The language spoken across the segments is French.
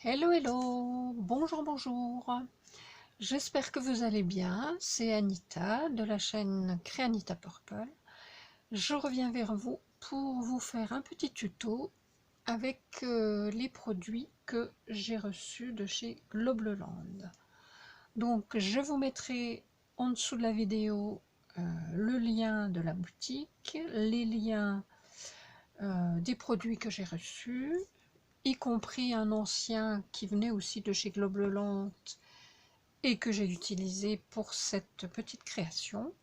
Hello, hello, bonjour, bonjour. J'espère que vous allez bien. C'est Anita de la chaîne Créanita Purple. Je reviens vers vous pour vous faire un petit tuto avec les produits que j'ai reçus de chez Globleland. Donc, je vous mettrai en dessous de la vidéo le lien de la boutique, les liens des produits que j'ai reçus, y compris un ancien qui venait aussi de chez Globleland et que j'ai utilisé pour cette petite création.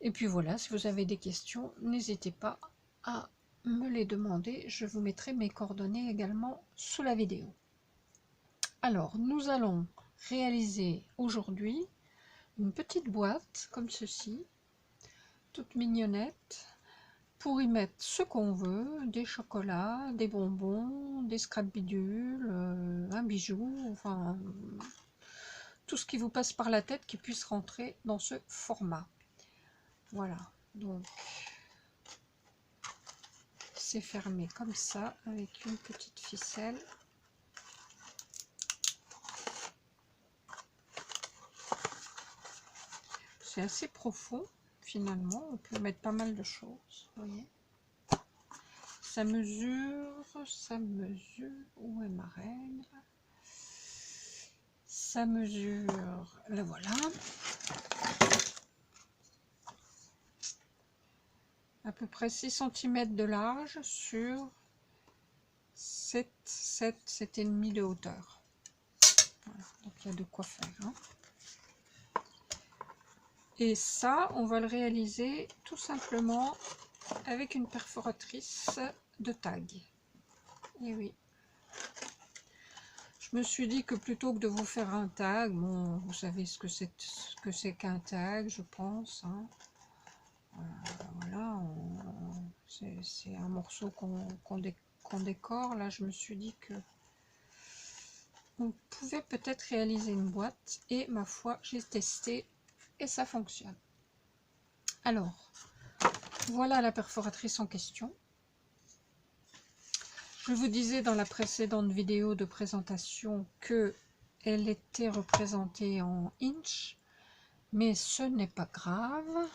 Et puis voilà, si vous avez des questions, n'hésitez pas à me les demander. Je vous mettrai mes coordonnées également sous la vidéo. Alors, nous allons réaliser aujourd'hui une petite boîte comme ceci, toute mignonnette, pour y mettre ce qu'on veut, des chocolats, des bonbons, des scrap bidules, un bijou, enfin tout ce qui vous passe par la tête qui puisse rentrer dans ce format. Voilà, donc c'est fermé comme ça avec une petite ficelle. C'est assez profond finalement, on peut mettre pas mal de choses, vous voyez. Ça mesure, où est ma règle? Ça mesure, la voilà. À peu près 6 cm de large sur 7,5 de hauteur. Voilà, donc il y a de quoi faire. Hein. Et ça, on va le réaliser tout simplement avec une perforatrice de tag. Et oui. Je me suis dit que plutôt que de vous faire un tag, bon, vous savez ce que c'est qu'un tag, je pense. Hein. Voilà, c'est un morceau qu'on décore. Là, je me suis dit que on pouvait peut-être réaliser une boîte. Et ma foi, j'ai testé et ça fonctionne. Alors, voilà la perforatrice en question. Je vous disais dans la précédente vidéo de présentation que elle était représentée en inch, mais ce n'est pas grave.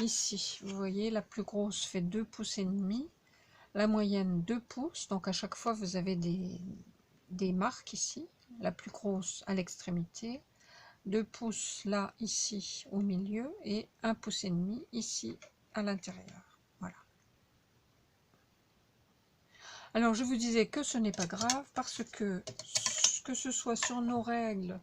Ici, vous voyez, la plus grosse fait 2,5 pouces, la moyenne 2 pouces, donc à chaque fois vous avez des marques ici, la plus grosse à l'extrémité, 2 pouces là, ici, au milieu, et 1,5 pouce ici, à l'intérieur. Voilà. Alors, je vous disais que ce n'est pas grave, parce que ce soit sur nos règles,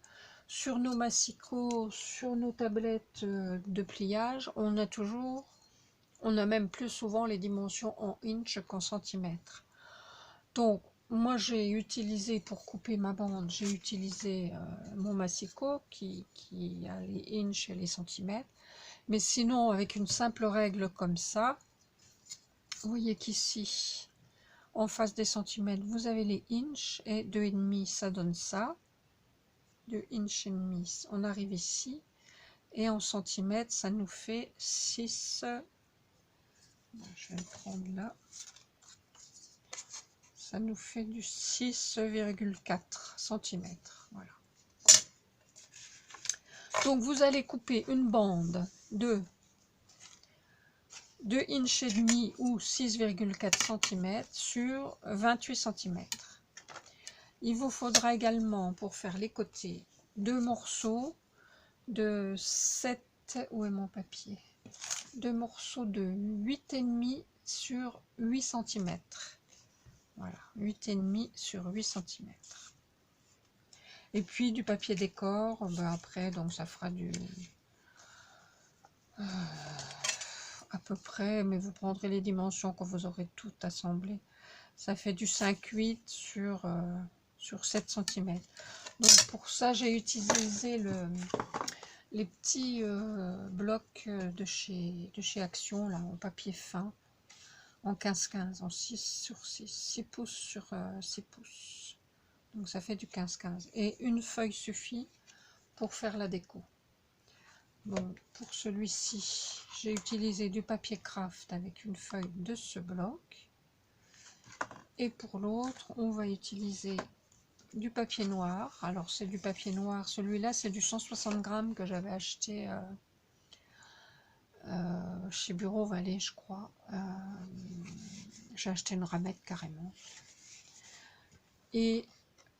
sur nos massicots, sur nos tablettes de pliage, on a même plus souvent les dimensions en inch qu'en centimètres. Donc, moi j'ai utilisé, pour couper ma bande, j'ai utilisé mon massicot qui a les inches et les centimètres. Mais sinon, avec une simple règle comme ça, vous voyez qu'ici, en face des centimètres, vous avez les inches, et 2,5, ça donne ça. 2 inches et demi, on arrive ici, et en centimètres, ça nous fait 6, je vais le prendre là, ça nous fait du 6,4 cm. Voilà. Donc vous allez couper une bande de 2 inches et demi ou 6,4 cm sur 28 cm. Il vous faudra également, pour faire les côtés, 2 morceaux de 7, où est mon papier, 2 morceaux de 8,5 sur 8 cm. Voilà, 8,5 sur 8 cm. Et puis du papier décor, ben après, donc ça fera du... à peu près, mais vous prendrez les dimensions quand vous aurez tout assemblé. Ça fait du 5,8 sur 7 cm. Donc pour ça, j'ai utilisé les petits blocs de chez Action, là, en papier fin, en 15-15, en 6 sur 6, 6 pouces sur 6 pouces. Donc ça fait du 15-15. Et une feuille suffit pour faire la déco. Bon, pour celui-ci, j'ai utilisé du papier craft avec une feuille de ce bloc. Et pour l'autre, on va utiliser du papier noir. Alors c'est du papier noir, celui-là c'est du 160 grammes que j'avais acheté chez Bureau Vallée, je crois. J'ai acheté une ramette carrément. Et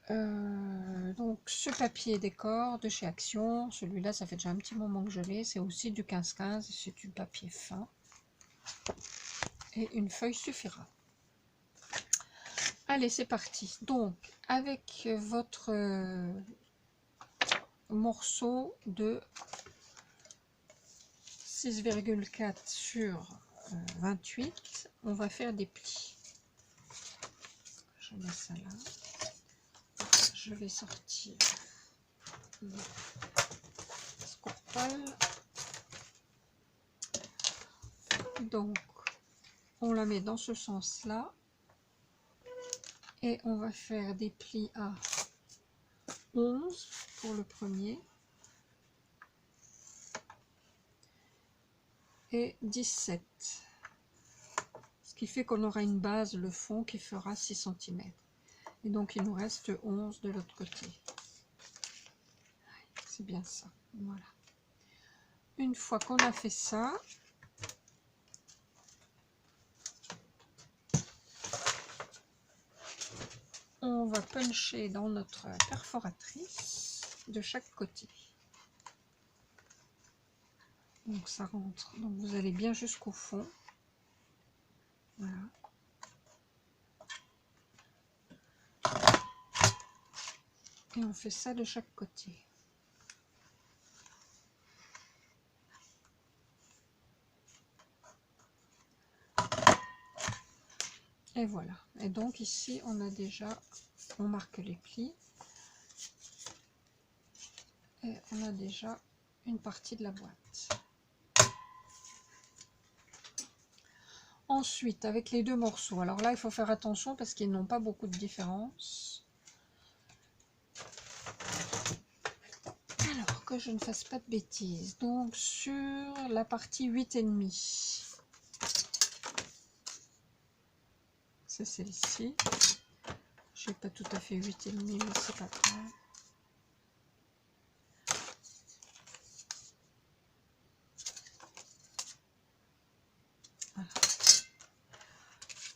donc ce papier décor de chez Action, celui-là ça fait déjà un petit moment que je l'ai, c'est aussi du 15-15, c'est du papier fin. Et une feuille suffira. Allez, c'est parti. Donc, avec votre morceau de 6,4 sur 28, on va faire des plis. Je mets ça là. Je vais sortir le Scorpal. Donc, on la met dans ce sens-là. Et on va faire des plis à 11 pour le premier. Et 17. Ce qui fait qu'on aura une base, le fond, qui fera 6 cm. Et donc, il nous reste 11 de l'autre côté. C'est bien ça. Voilà. Une fois qu'on a fait ça, on va puncher dans notre perforatrice de chaque côté. Donc ça rentre. Donc vous allez bien jusqu'au fond. Voilà. Et on fait ça de chaque côté. Et voilà. Et donc ici on a déjà, on marque les plis. Et on a déjà une partie de la boîte. Ensuite, avec les deux morceaux, alors là il faut faire attention parce qu'ils n'ont pas beaucoup de différence. Alors que je ne fasse pas de bêtises. Donc sur la partie 8,5, c'est celle-ci. Je n'ai pas tout à fait 8,5, mais c'est pas grave. Voilà.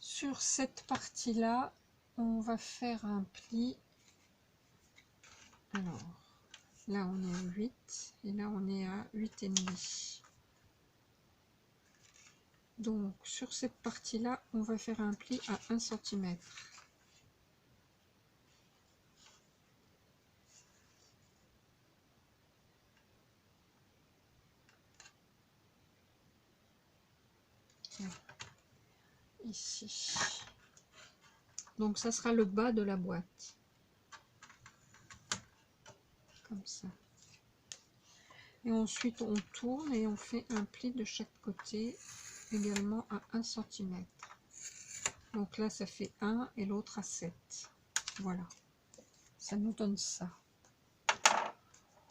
Sur cette partie-là, on va faire un pli. Alors, là on est à 8 et là on est à 8,5. Donc sur cette partie-là, on va faire un pli à 1 cm. Ici. Donc ça sera le bas de la boîte. Comme ça. Et ensuite on tourne et on fait un pli de chaque côté également à 1 cm. Donc là ça fait 1 et l'autre à 7. Voilà. Ça nous donne ça.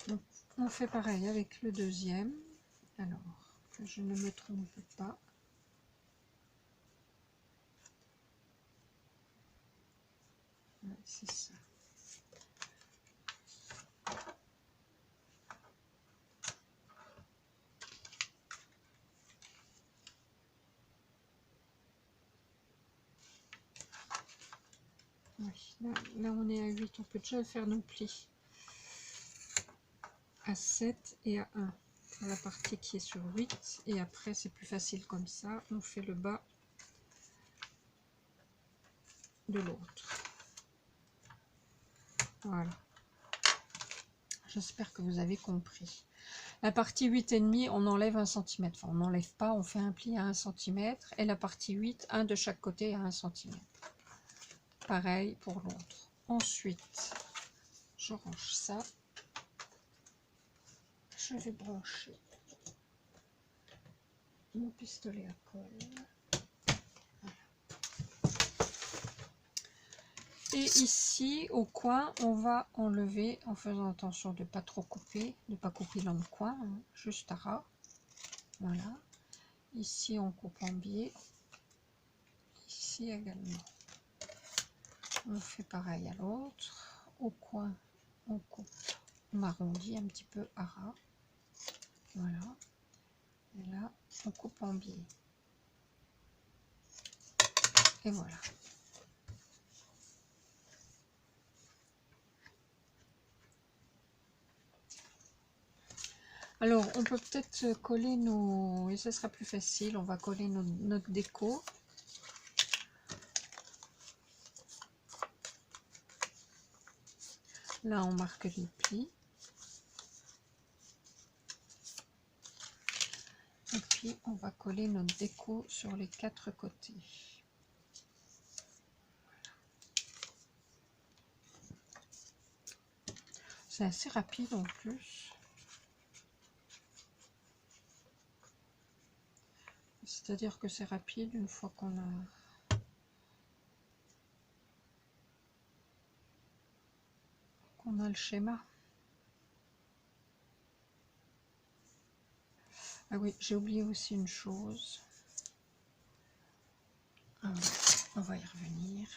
Donc on fait pareil avec le deuxième. Alors que je ne me trompe pas. Ouais, c'est ça. Oui, là on est à 8, on peut déjà faire nos plis à 7 et à 1 pour la partie qui est sur 8 et après c'est plus facile comme ça, on fait le bas de l'autre. Voilà, j'espère que vous avez compris. La partie 8,5 on enlève 1 cm, enfin on n'enlève pas, on fait un pli à 1 cm et la partie 8, un de chaque côté à 1 cm. Pareil pour l'autre. Ensuite je range ça, je vais brancher mon pistolet à colle. Voilà. Et ici au coin on va enlever en faisant attention de ne pas trop couper, de ne pas couper dans le coin, hein, juste à ras. Voilà. Ici on coupe en biais, ici également. On fait pareil à l'autre. Au coin, on coupe, on arrondit un petit peu à ras. Voilà. Et là, on coupe en biais. Et voilà. Alors, on peut peut-être coller nos... Et ce sera plus facile, on va coller notre déco. Là, on marque les plis. Et puis, on va coller notre déco sur les 4 côtés. C'est assez rapide en plus. C'est-à-dire que c'est rapide une fois qu'on a le schéma. Ah oui, j'ai oublié aussi une chose. On va y revenir.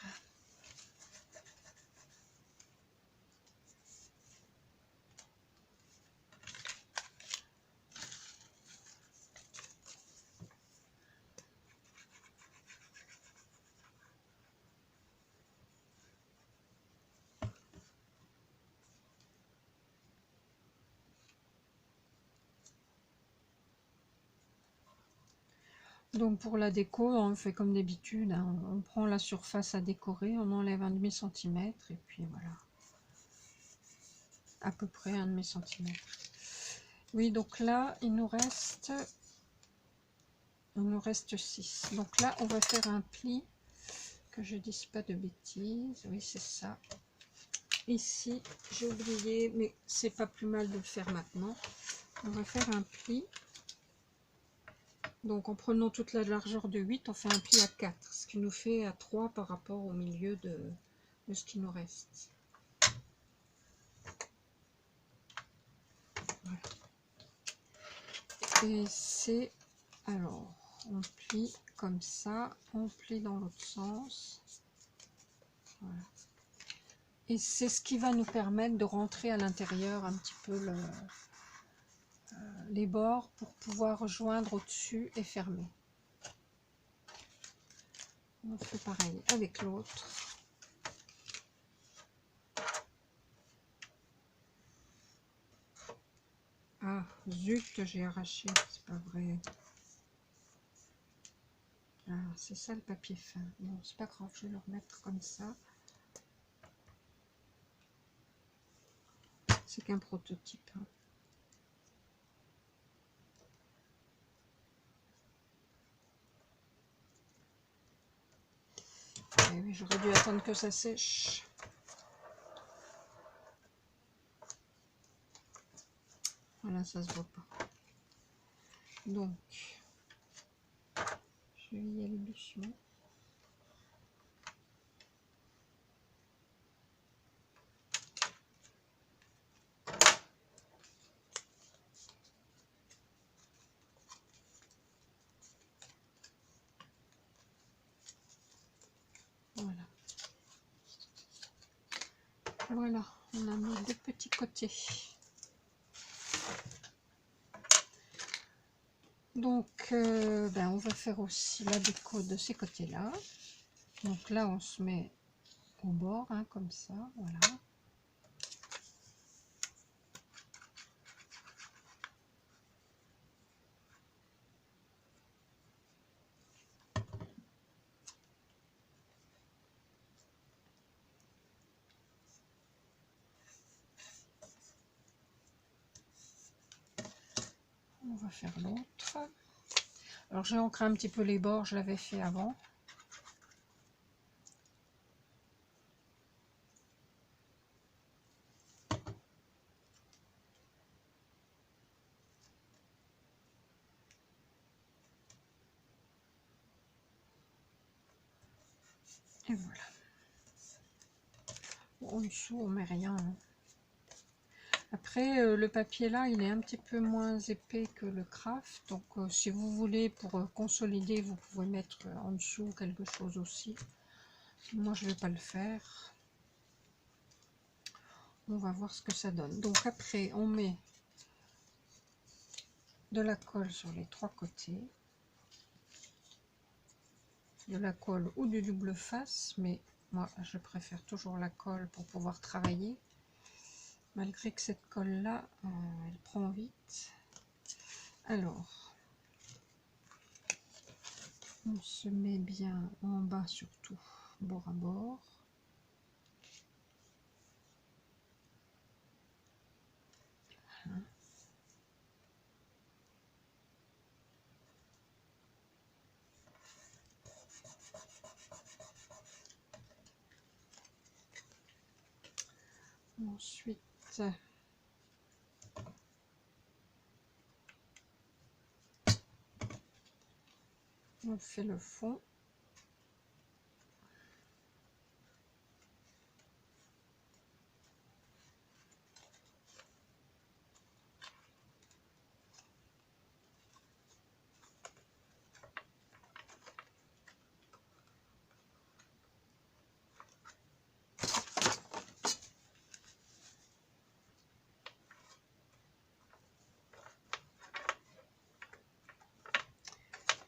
Donc pour la déco, on fait comme d'habitude, hein. On prend la surface à décorer, on enlève un demi-centimètre et puis voilà. À peu près un demi-centimètre. Oui, donc là, il nous reste 6. Donc là, on va faire un pli, que je dise pas de bêtises. Oui, c'est ça. Ici, j'ai oublié, mais c'est pas plus mal de le faire maintenant. On va faire un pli. Donc en prenant toute la largeur de 8, on fait un pli à 4, ce qui nous fait à 3 par rapport au milieu de ce qui nous reste. Voilà. Et c'est, alors, on plie comme ça, on plie dans l'autre sens. Voilà. Et c'est ce qui va nous permettre de rentrer à l'intérieur un petit peu les bords pour pouvoir rejoindre au-dessus et fermer. On fait pareil avec l'autre. Ah, zut, j'ai arraché, c'est pas vrai. Ah, c'est ça le papier fin. Bon, c'est pas grave, je vais le remettre comme ça. C'est qu'un prototype. Hein. Et oui, j'aurais dû attendre que ça sèche. Voilà, ça se voit pas. Donc, je vais y aller doucement. Voilà. Voilà, on a mis 2 petits côtés. Donc, on va faire aussi la déco de ces côtés-là. Donc là, on se met au bord, hein, comme ça, voilà. On va faire l'autre. Alors j'ai ancré un petit peu les bords, je l'avais fait avant. Et voilà. En dessous, on met rien. Hein. Après, le papier là, il est un petit peu moins épais que le craft. Donc, si vous voulez, pour consolider, vous pouvez mettre en dessous quelque chose aussi. Moi, je vais pas le faire. On va voir ce que ça donne. Donc après, on met de la colle sur les 3 côtés. De la colle ou du double face, mais moi, je préfère toujours la colle pour pouvoir travailler. Malgré que cette colle-là, elle prend vite. Alors, on se met bien en bas surtout, bord à bord. Voilà. Ensuite, on fait le fond.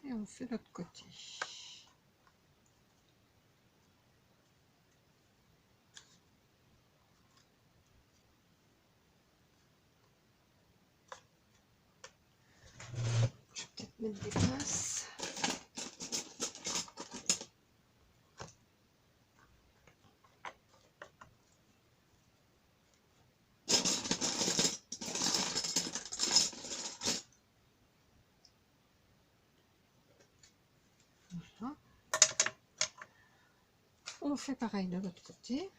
Et on fait l'autre côté. Je vais peut-être mettre des pinces. Voilà. On fait pareil de l'autre côté.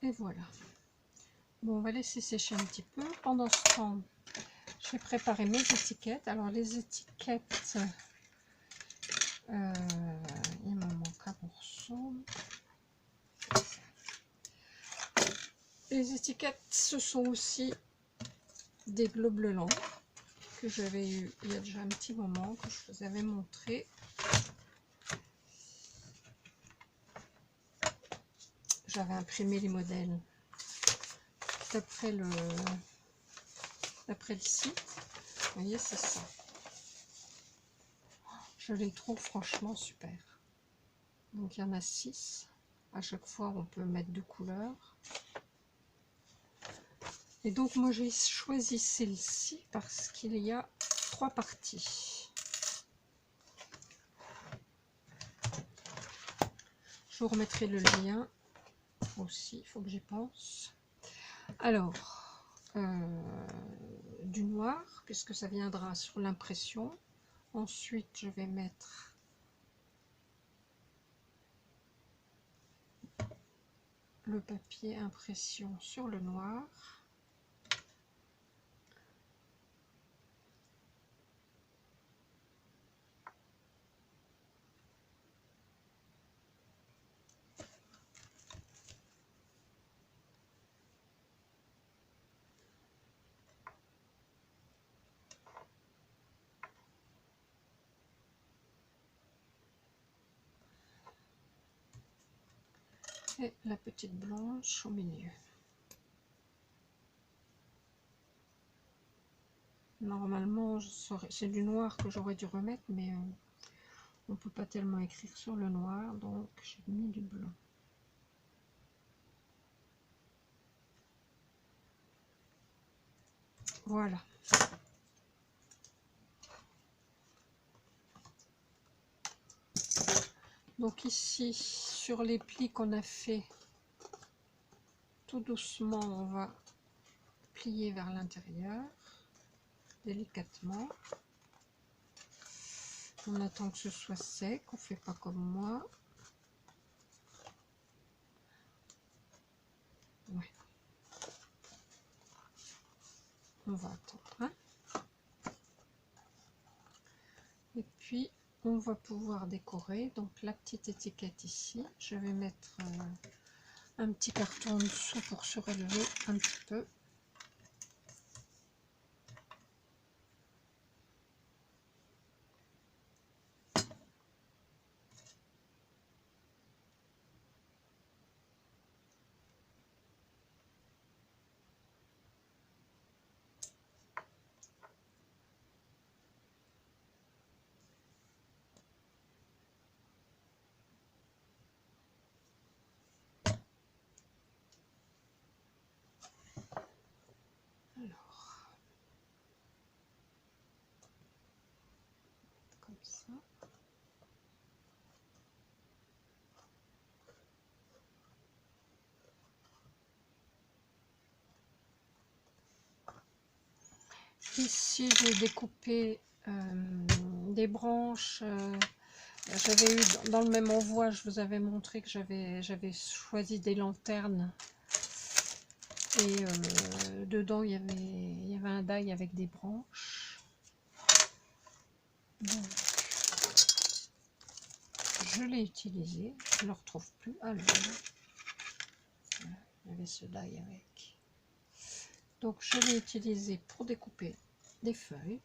Et voilà. Bon, on va laisser sécher un petit peu. Pendant ce temps, je vais préparer mes étiquettes. Alors les étiquettes, il m'en manque un morceau. Les étiquettes, ce sont aussi des globes blancs que j'avais eu il y a déjà un petit moment, que je vous avais montré. J'avais imprimé les modèles d'après le site. Vous voyez, c'est ça. Je les trouve franchement super. Donc il y en a 6. À chaque fois, on peut mettre 2 couleurs. Et donc moi j'ai choisi celle-ci parce qu'il y a 3 parties. Je vous remettrai le lien aussi, il faut que j'y pense. Alors, du noir, puisque ça viendra sur l'impression. Ensuite, je vais mettre le papier impression sur le noir. et la petite blanche au milieu. Normalement, c'est du noir que j'aurais dû remettre, mais on ne peut pas tellement écrire sur le noir, donc j'ai mis du blanc. Voilà. Donc ici, sur les plis qu'on a fait, tout doucement, on va plier vers l'intérieur, délicatement. On attend que ce soit sec, on ne fait pas comme moi. Ouais. On va attendre. Hein. Et puis, on va pouvoir décorer. Donc, la petite étiquette ici, je vais mettre un petit carton en dessous pour surélever un petit peu. Alors, comme ça. Ici, j'ai découpé des branches. J'avais eu dans le même envoi, je vous avais montré que j'avais choisi des lanternes. Et dedans, il y avait un die avec des branches. Donc, je l'ai utilisé. Je ne le retrouve plus. Alors, voilà, il y avait ce die avec. Donc, je l'ai utilisé pour découper des feuilles.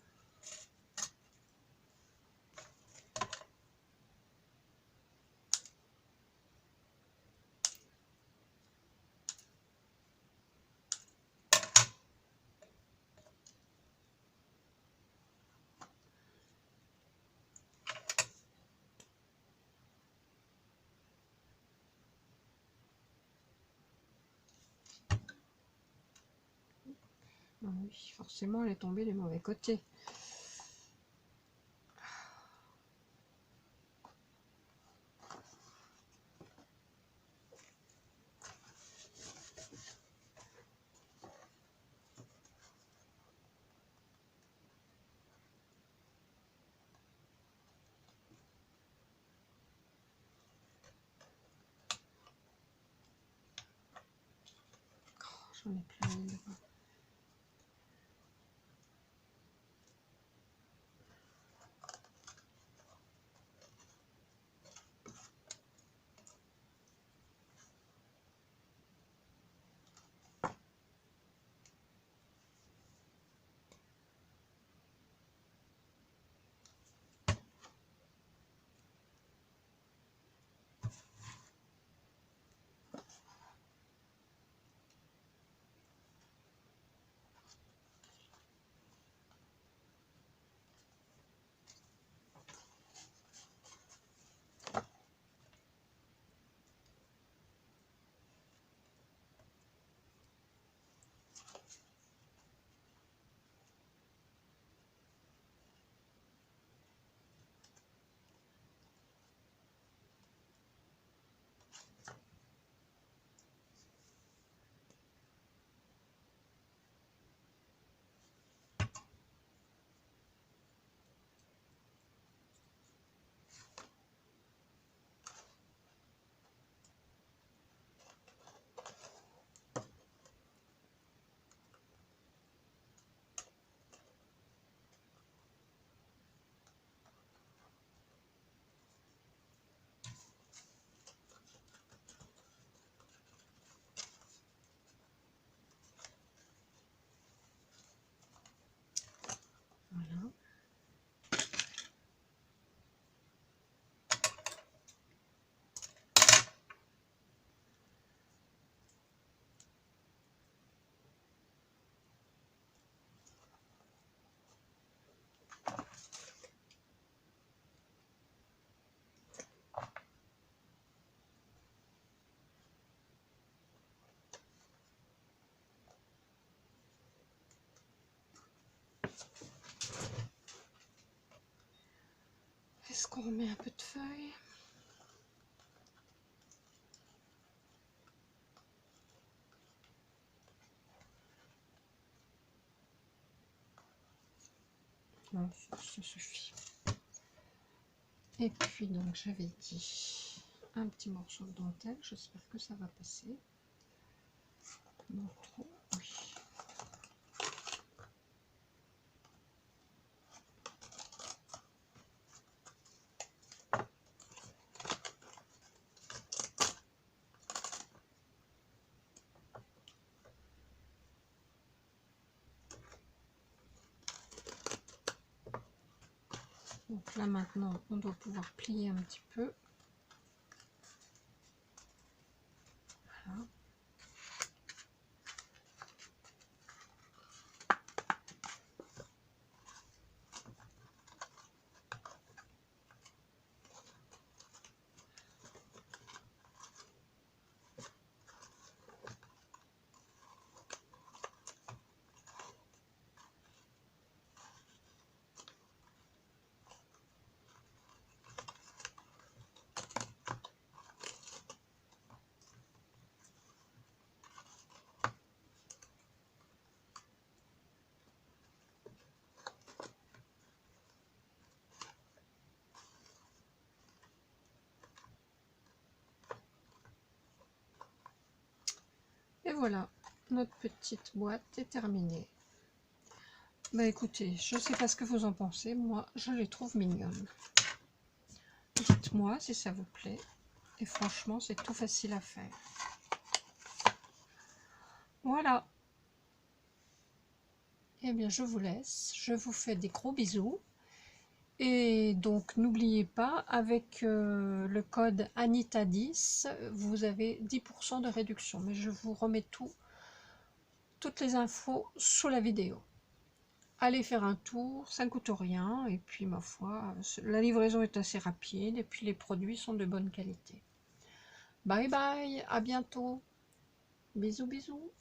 Oui, forcément, elle est tombée du mauvais côté. J'en ai plein les doigts. qu'on remet un peu de feuilles. Non, ça suffit. Et puis donc j'avais dit un petit morceau de dentelle, j'espère que ça va passer. Non trop, oui. Donc là maintenant on doit pouvoir plier un petit peu. Voilà. Et voilà, notre petite boîte est terminée. Bah écoutez, je sais pas ce que vous en pensez, moi je les trouve mignonnes. Dites-moi si ça vous plaît. Et franchement, c'est tout facile à faire. Voilà. Eh bien, je vous laisse. Je vous fais des gros bisous. Et donc, n'oubliez pas, avec le code Anita10, vous avez 10% de réduction. Mais je vous remets toutes les infos sous la vidéo. Allez faire un tour, ça ne coûte rien. Et puis, ma foi, la livraison est assez rapide. Et puis, les produits sont de bonne qualité. Bye bye, à bientôt. Bisous, bisous.